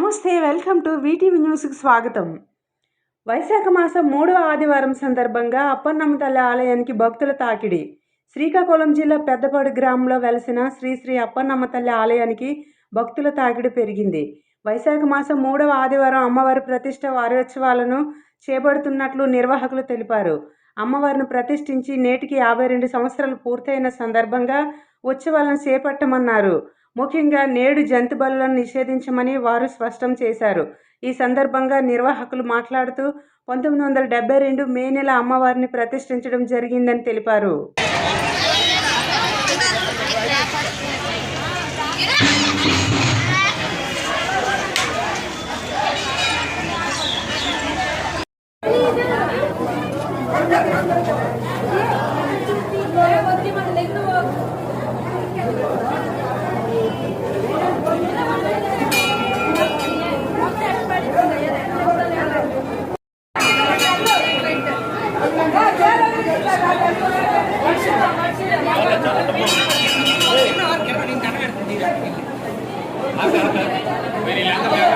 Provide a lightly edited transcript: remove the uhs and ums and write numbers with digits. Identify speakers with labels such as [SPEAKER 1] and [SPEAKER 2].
[SPEAKER 1] నమస్తే, welcome to VTV న్యూస్కి స్వాగతం. వైశాఖ మాసం 3వ ఆదివారం సందర్భంగా అప్పన్నమ్మ తల్లి ఆలయానికి భక్తుల తాకిడి. శ్రీకాకుళం జిల్లా పెద్దపాడు గ్రామంలో వెలసిన శ్రీ శ్రీ అప్పన్నమ్మ తల్లి ఆలయానికి భక్తుల తాకిడి పెరిగింది. వైశాఖ మాసం 3వ ఆదివారం అమ్మవారి ప్రతిష్ఠ వారోత్సవాలను చేపడుతున్నట్లు నిర్వాహకులు తెలిపారు. అమ్మవారిని ప్రతిష్ఠించి నేటికి 52 సంవత్సరాలు పూర్తయిన సందర్భంగా ఉత్సవాలను చేపట్టమన్నారు. ముఖ్యంగా నేడు జంతు బలులను నిషేధించమని వారు స్పష్టం చేశారు. ఈ సందర్భంగా నిర్వాహకులు మాట్లాడుతూ 1972 మే నెల అమ్మవారిని ప్రతిష్ఠించడం జరిగిందని తెలిపారు.
[SPEAKER 2] Very